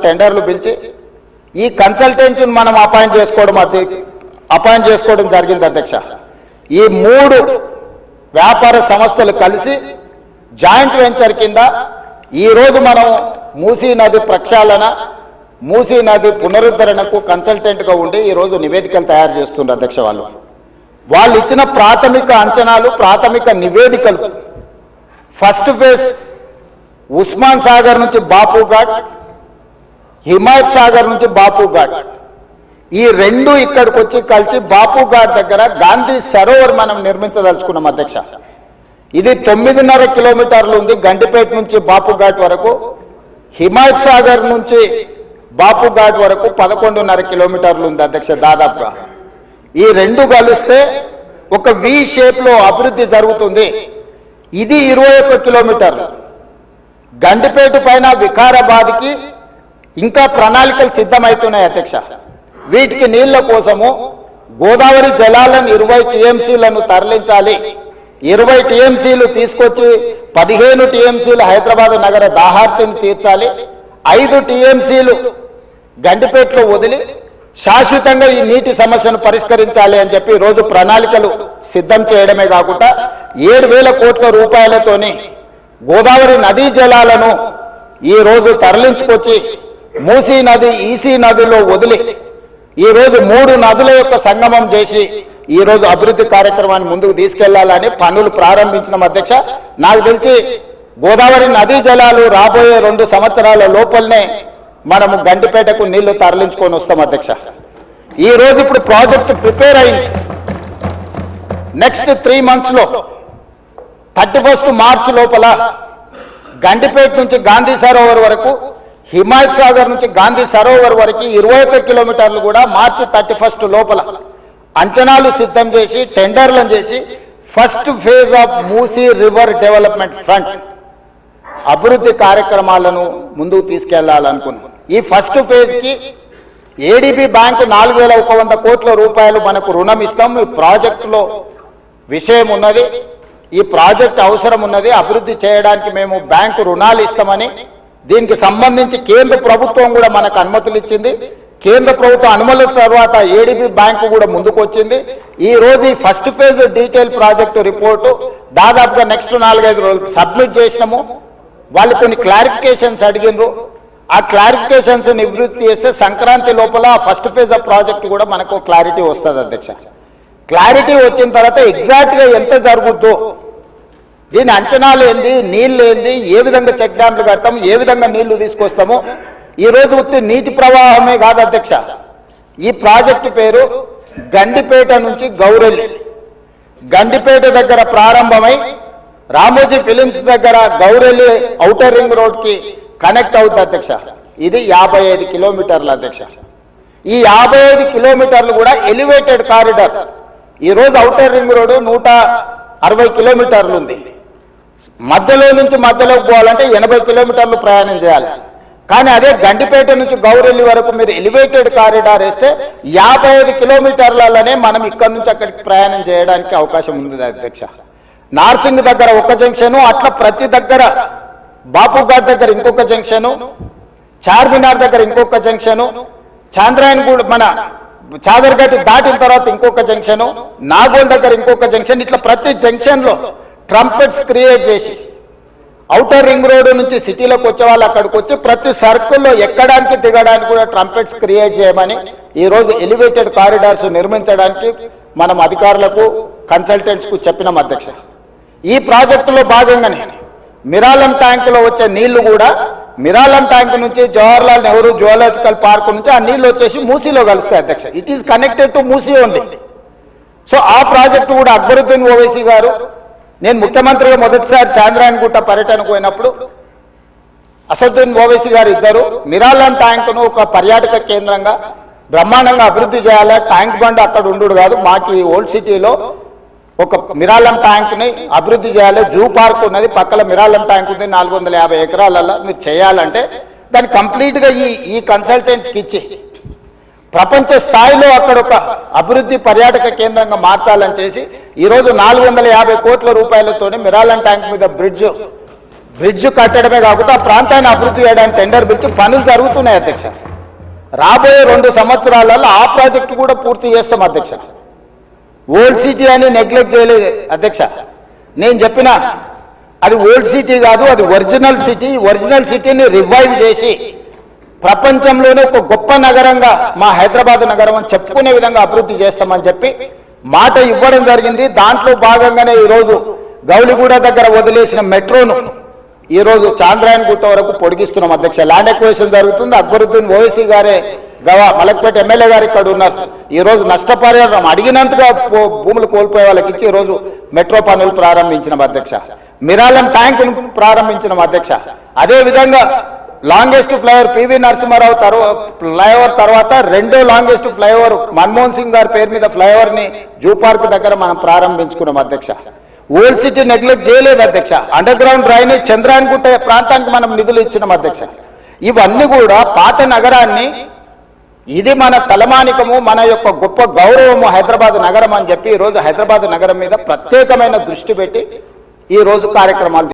టెండర్లు పిలిచి ఈ కన్సల్టెంట్ని మనం అపాయింట్ చేసుకోవడం జరిగింది అధ్యక్ష. ఈ 3 వ్యాపార సంస్థలు కలిసి జాయింట్ వెంచర్ కింద ఈరోజు మనం మూసీ నది ప్రక్షాళన, మూసీ నది పునరుద్ధరణకు కన్సల్టెంట్గా ఉండి ఈరోజు నివేదికలు తయారు చేస్తున్నారు అధ్యక్ష. వాళ్ళు ఇచ్చిన ప్రాథమిక అంచనాలు, ప్రాథమిక నివేదికలు ఫస్ట్ ఫేజ్ ఉస్మాన్ సాగర్ నుంచి బాపు ఘాట్, హిమాయత్ సాగర్ నుంచి బాపు ఘాట్, ఈ 2 ఇక్కడికి వచ్చి కలిసి బాపు ఘాట్ దగ్గర గాంధీ సరోవర్ మనం నిర్మించదలుచుకున్నాం అధ్యక్ష. ఇది 9.5 కిలోమీటర్లు ఉంది గండిపేట నుంచి బాపు ఘాట్ వరకు. హిమాయత్ సాగర్ నుంచి బాపు ఘాట్ వరకు 11.5 కిలోమీటర్లు ఉంది అధ్యక్ష దాదాపుగా. ఈ 2 కలిస్తే ఒక వి షేప్లో అభివృద్ధి జరుగుతుంది. ఇది 21 కిలోమీటర్లు. గండిపేట పైన వికారాబాద్కి ఇంకా ప్రణాళికలు సిద్ధమవుతున్నాయి అధ్యక్ష. వీటికి నీళ్ల కోసము గోదావరి జలాలను 20 టీఎంసీలను తరలించాలి. 20 టీఎంసీలు తీసుకొచ్చి 15 టీఎంసీలు హైదరాబాద్ నగర దాహార్తిని తీర్చాలి. 5 టీఎంసీలు గండిపేటలో వదిలి శాశ్వతంగా ఈ నీటి సమస్యను పరిష్కరించాలి అని చెప్పి రోజు ప్రణాళికలు సిద్ధం చేయడమే కాకుండా 7,000 కోట్ల రూపాయలతోని గోదావరి నదీ జలాలను ఈ రోజు తరలించుకొచ్చి మూసీ నది, ఈసీ నదిలో వదిలి ఈరోజు 3 నదుల యొక్క సంగమం చేసి ఈరోజు అభివృద్ధి కార్యక్రమాన్ని ముందుకు తీసుకెళ్లాలని పనులు ప్రారంభించిన అధ్యక్ష. నాకు తెలిసి గోదావరి నదీ జలాలు రాబోయే 2 సంవత్సరాల లోపలనే మనము గండిపేటకు నీళ్లు తరలించుకొని వస్తాం అధ్యక్ష. ఈ రోజు ఇప్పుడు ప్రాజెక్టు ప్రిపేర్ అయింది. నెక్స్ట్ 3 monthsలో 31 మార్చి లోపల గండిపేట నుంచి గాంధీ సరోవర్ వరకు, హిమాయత్ సాగర్ నుంచి గాంధీ సరోవర్ వరకు 21 కిలోమీటర్లు కూడా మార్చి 31 లోపల అంచనాలు సిద్ధం చేసి టెండర్లను చేసి first phase of Musi river development front అభివృద్ధి కార్యక్రమాలను ముందుకు తీసుకెళ్లాలనుకున్నాం. ఈ ఫస్ట్ ఫేజ్కి ఏడీబీ బ్యాంకు 4,100 కోట్ల రూపాయలు మనకు రుణం ఇస్తాం. ఈ ప్రాజెక్టులో విషయం ఉన్నది, ఈ ప్రాజెక్ట్ అవసరం ఉన్నది, అభివృద్ధి చేయడానికి మేము బ్యాంకు రుణాలు ఇస్తామని దీనికి సంబంధించి కేంద్ర ప్రభుత్వం కూడా మనకు అనుమతులు ఇచ్చింది. కేంద్ర ప్రభుత్వం అనుమతుల తర్వాత ఏడీబీ బ్యాంకు కూడా ముందుకు వచ్చింది. ఈ రోజు ఈ first phase detail project report దాదాపుగా నెక్స్ట్ 4-5 రోజులు సబ్మిట్ చేసినాము. వాళ్ళు కొన్ని క్లారిఫికేషన్స్ అడిగినారు. ఆ క్లారిఫికేషన్స్ నివృత్తి చేస్తే సంక్రాంతి లోపల ఫస్ట్ ఫేజ్ ఆఫ్ ప్రాజెక్ట్ కూడా మనకు క్లారిటీ వస్తుంది అధ్యక్ష. క్లారిటీ వచ్చిన తర్వాత ఎగ్జాక్ట్గా ఎంత జరుగుద్దో, దీని అంచనాలు ఏంది, నీళ్ళు ఏంది, ఏ విధంగా చెక్ డ్యామ్లు కడతాము, ఏ విధంగా నీళ్లు తీసుకొస్తాము. ఈరోజు నీటి ప్రవాహమే కాదు అధ్యక్ష, ఈ ప్రాజెక్టు పేరు గండిపేట నుంచి గౌరెల్లి. గండిపేట దగ్గర ప్రారంభమై రామోజీ ఫిలిమ్స్ దగ్గర గౌరెల్లి ఔటర్ రింగ్ రోడ్కి కనెక్ట్ అవుతుంది అధ్యక్ష. ఇది 55 కిలోమీటర్లు అధ్యక్ష. ఈ 55 కిలోమీటర్లు కూడా ఎలివేటెడ్ కారిడార్. ఈరోజు ఔటర్ రింగ్ రోడ్డు 160 కిలోమీటర్లు ఉంది. మధ్యలో నుంచి మధ్యలోకి పోవాలంటే 80 కిలోమీటర్లు ప్రయాణం చేయాలి. కానీ అదే గండిపేట నుంచి గౌరెల్లి వరకు మీరు ఎలివేటెడ్ కారిడార్ వేస్తే 55 కిలోమీటర్లలోనే మనం ఇక్కడి నుంచి అక్కడికి ప్రయాణం చేయడానికి అవకాశం ఉంది అధ్యక్ష. నార్సింగ్ దగ్గర ఒక జంక్షను, అట్లా ప్రతి దగ్గర బాపుఘాట్ దగ్గర ఇంకొక జంక్షను, చార్మినార్ దగ్గర ఇంకొక జంక్షను, చాంద్రాయణగూడ మన చాదర్గట్టి దాటిన తర్వాత ఇంకొక జంక్షను, నాగోల్ దగ్గర ఇంకొక జంక్షన్, ఇట్లా ప్రతి జంక్షన్లో ట్రంపెట్స్ క్రియేట్ చేసి ఔటర్ రింగ్ రోడ్ నుంచి సిటీలోకి వచ్చే వాళ్ళు అక్కడికి వచ్చి ప్రతి సర్కిల్లో ఎక్కడానికి దిగడానికి కూడా ట్రంపెట్స్ క్రియేట్ చేయమని ఈరోజు ఎలివేటెడ్ కారిడార్స్ నిర్మించడానికి మనం అధికారులకు, కన్సల్టెంట్స్కు చెప్పినాం అధ్యక్ష. ఈ ప్రాజెక్టులో భాగంగానే మిరాలం ట్యాంకులో వచ్చే నీళ్లు కూడా మిరాలం ట్యాంక్ నుంచి జవహర్లాల్ నెహ్రూ జువాలజికల్ పార్క్ నుంచి ఆ నీళ్లు వచ్చేసి మూసీలో కలుస్తాయి అధ్యక్ష. It is connected to Musi only. So ఆ ప్రాజెక్టు కూడా అక్బరుద్దీన్ ఓవైసీ గారు, నేను ముఖ్యమంత్రిగా మొదటిసారి చాంద్రాయణగుట్ట పర్యటనకు పోయినప్పుడు అసదుద్దీన్ ఓవైసీ గారు ఇద్దరు మిరాలం ట్యాంకును ఒక పర్యాటక కేంద్రంగా బ్రహ్మాండంగా అభివృద్ధి చేయాలి, ట్యాంక్ బండ్ అక్కడ ఉండు కాదు, మాకు ఈ ఓల్డ్ సిటీలో ఒక మిరాలం ట్యాంక్ని అభివృద్ధి చేయాలి, జూ పార్క్ ఉన్నది, పక్కన మిరాలం ట్యాంక్ ఉంది 450 ఎకరాలలో, మీరు చేయాలంటే దాన్ని కంప్లీట్గా ఈ కన్సల్టెంట్స్కి ఇచ్చి ప్రపంచ స్థాయిలో అక్కడ ఒక అభివృద్ధి పర్యాటక కేంద్రంగా మార్చాలని చేసి ఈరోజు 450 కోట్ల రూపాయలతోనే మిరాలం ట్యాంక్ మీద బ్రిడ్జ్ బ్రిడ్జ్ కట్టడమే కాకుండా ఆ ప్రాంతాన్ని అభివృద్ధి చేయడానికి టెండర్ పిలిచి పనులు జరుగుతున్నాయి అధ్యక్ష. రాబోయే 2 సంవత్సరాలలో ఆ ప్రాజెక్టు కూడా పూర్తి చేస్తాం అధ్యక్ష. ఓల్డ్ సిటీ అని నెగ్లెక్ట్ చేయలేదు అధ్యక్ష. నేను చెప్పిన అది ఓల్డ్ సిటీ కాదు, అది ఒరిజినల్ సిటీ. ఒరిజినల్ సిటీని రివైవ్ చేసి ప్రపంచంలోనే ఒక గొప్ప నగరంగా మా హైదరాబాద్ నగరం అని చెప్పుకునే విధంగా అభివృద్ధి చేస్తామని చెప్పి మాట ఇవ్వడం జరిగింది. దాంట్లో భాగంగానే ఈరోజు గౌలిగూడ దగ్గర వదిలేసిన మెట్రోను ఈరోజు చాంద్రాయన్ గుట్ట వరకు పొడిగిస్తున్నాం అధ్యక్ష. ల్యాండ్ ఎక్వేషన్ జరుగుతుంది. అక్బరుద్దీన్ ఓవైసీ గారే మలక్పేట ఎమ్మెల్యే గారు ఇక్కడ ఉన్నారు. ఈరోజు నష్టపరిహారం అడిగినంతగా భూములు కోల్పోయే వాళ్ళకి ఇచ్చి ఈరోజు మెట్రో పనులు ప్రారంభించిన అధ్యక్ష. మిరాలం ట్యాంకును ప్రారంభించిన అధ్యక్ష. అదేవిధంగా longest flyover PV Narasimha Rao flyover తర్వాత 2వ లాంగెస్ట్ ఫ్లైఓవర్ మన్మోహన్ సింగ్ గారి పేరు మీద ఫ్లైఓవర్ ని జూ పార్క్ దగ్గర మనం ప్రారంభించుకున్నాం అధ్యక్ష. ఓల్డ్ సిటీ నెగ్లెక్ట్ చేయలేదు అధ్యక్ష. అండర్ గ్రౌండ్ డ్రైనేజ్ చంద్రాయన్ గుట్ట ప్రాంతానికి మనం నిధులు ఇచ్చినాం అధ్యక్ష. ఇవన్నీ కూడా పాత నగరాన్ని, ఇది మన తలమానికము, మన యొక్క గొప్ప గౌరవము హైదరాబాద్ నగరం అని చెప్పి ఈరోజు హైదరాబాద్ నగరం మీద ప్రత్యేకమైన దృష్టి పెట్టి ఈరోజు కార్యక్రమాలు